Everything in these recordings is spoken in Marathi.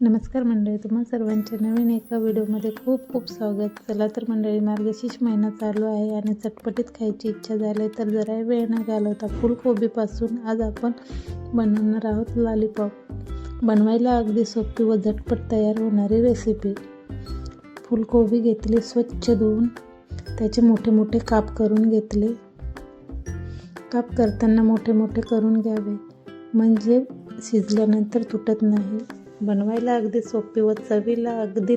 नमस्कार मंडळी, तुम्हा सर्वांचे नवीन एका व्हिडिओमध्ये खूप खूप स्वागत. चला तर मंडळी, मार्गशीर्ष महिना चालू आहे आणि चटपटीत खायची इच्छा झाली तर जरा वेळ न घालवता फुलकोबीपासून आज आपण बनवणार आहोत लॉलीपॉप. बनवायला अगदी सोपी व झटपट तयार होणारी रेसिपी. फुलकोबी घेतली, स्वच्छ धुवून त्याचे मोठे मोठे काप करून घेतले. काप करताना मोठे मोठे करून घ्यावे, म्हणजे शिजल्यानंतर तुटत नाही. बनवायला अगदी सोपी व चवीला अगदी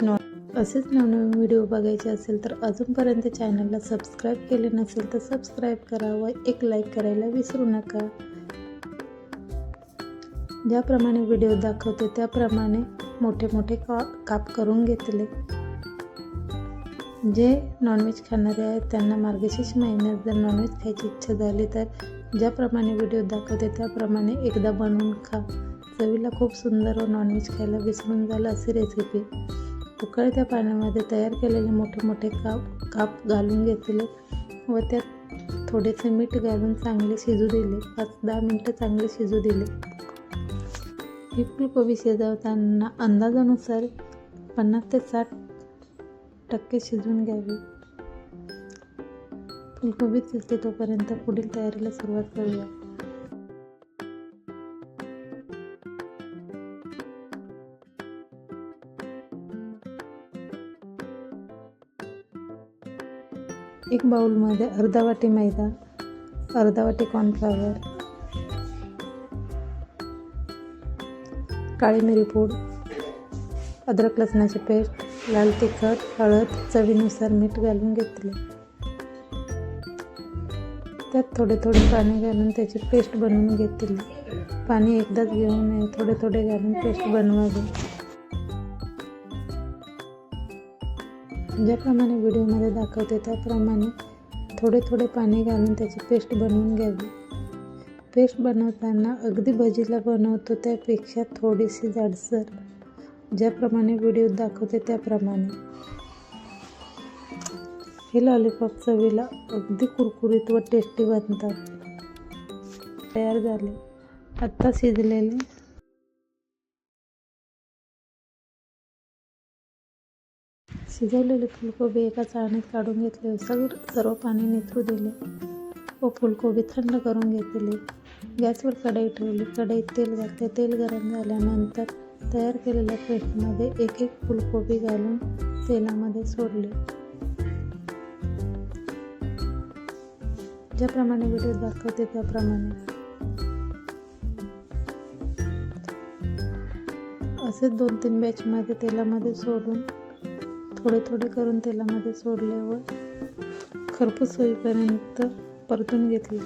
असेच नवनवीन व्हिडिओ बघायचे असेल तर अजूनपर्यंत चॅनलला सबस्क्राईब केले नसेल तर सबस्क्राईब करा व एक लाईक करायला विसरू नका. ज्याप्रमाणे व्हिडिओ दाखवते त्याप्रमाणे मोठे मोठे काप करून घेतले. जे नॉनव्हेज खाणारे आहेत त्यांना मार्गशीर्ष महिन्यात जर नॉनव्हेज खायची इच्छा झाली तर ज्याप्रमाणे व्हिडिओ दाखवते त्याप्रमाणे एकदा बनवून खा. चवीला खूप सुंदर व नॉनव्हेज खायला विसरून जाल अशी रेसिपी. उकळत्या पाण्यामध्ये तयार केलेले मोठे मोठे काप घालून घेतले व त्यात थोडेसे मीठ घालून चांगले शिजू दिले. 5-10 मिनटं चांगले शिजू दिले. ही फुलकोबी शिजवताना अंदाजानुसार 50 ते 60% शिजवून घ्यावी. फुलकोबी शिजते तोपर्यंत पुढील तयारीला सुरुवात करूया. एक बाउलमध्ये अर्धा वाटी मैदा, अर्धा वाटी कॉर्नफ्लॉवर, काळी मिरी पूड, अद्रक लसणाची पेस्ट, लाल तिखट, हळद, चवीनुसार मीठ घालून घेतले. त्यात थोडे थोडे पाणी घालून त्याची पेस्ट बनवून घेतली. पाणी एकदाच घेऊ नये, थोडे थोडे घालून पेस्ट बनवावी. ज्याप्रमाणे व्हिडिओमध्ये दाखवते त्याप्रमाणे थोडे थोडे पाणी घालून त्याची पेस्ट बनवून घ्यावी. पेस्ट बनवताना अगदी भजीला बनवतो त्यापेक्षा थोडीशी जाडसर, ज्याप्रमाणे व्हिडिओ दाखवते त्याप्रमाणे. हे लॉलीपॉप चवीला अगदी कुरकुरीत व टेस्टी बनतात. तयार झाले. आत्ता शिजवलेले फुलकोबी एका चाळणीत काढून घेतले. सर्व पाणी निथरू दिले व फुलकोबी थंड करून घेतली. गॅसवर कढई ठेवली. कढईत तेल घातले. तेल गरम झाल्यानंतर तयार केलेल्या पेस्टमध्ये एक एक फुलकोबी घालून तेलामध्ये सोडले. ज्याप्रमाणे व्हिडिओ दाखवते त्याप्रमाणे असे 2-3 बॅचमध्ये तेलामध्ये सोडून थोडे थोडे करून तेलामध्ये सोडले व खरपूस होईपर्यंत परतून घेतले.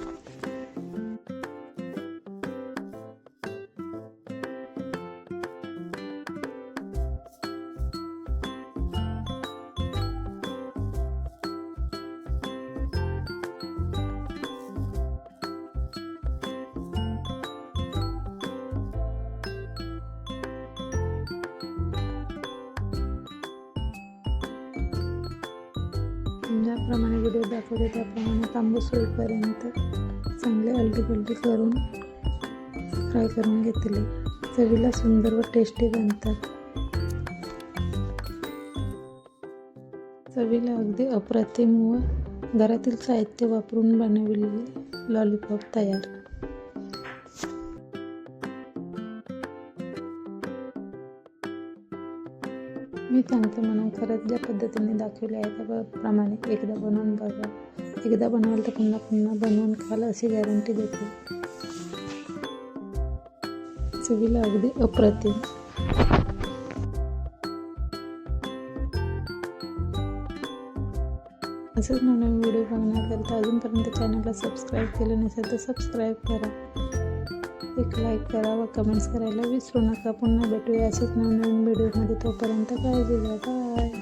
ज्याप्रमाणे व्हिडिओ दाखवते त्याप्रमाणे तांबूस होईपर्यंत चांगले अलटी करून फ्राय करून घेतले. चवीला सुंदर व टेस्टी बनतात. चवीला अगदी अप्रतिम व घरातील साहित्य वापरून बनवलेले लॉलीपॉप तयार. मी सांगते म्हणून खरंच ज्या पद्धतीने दाखवले आहे त्याप्रमाणे एकदा बनवून बघा. एकदा बनवाल तर पुन्हा पुन्हा बनवून खाल अशी गॅरंटी देते. चवीला अगदी अप्रतिम. असेच नवीन व्हिडिओ बघण्याकरिता अजूनपर्यंत चॅनलला सबस्क्राईब केलं नसेल तर सबस्क्राईब करा. एक लाईक करा व कमेंट्स करायला विसरू नका. पुन्हा भेटूया असेच नवीन व्हिडिओमध्ये. तोपर्यंत काळजी घ्या. बाय.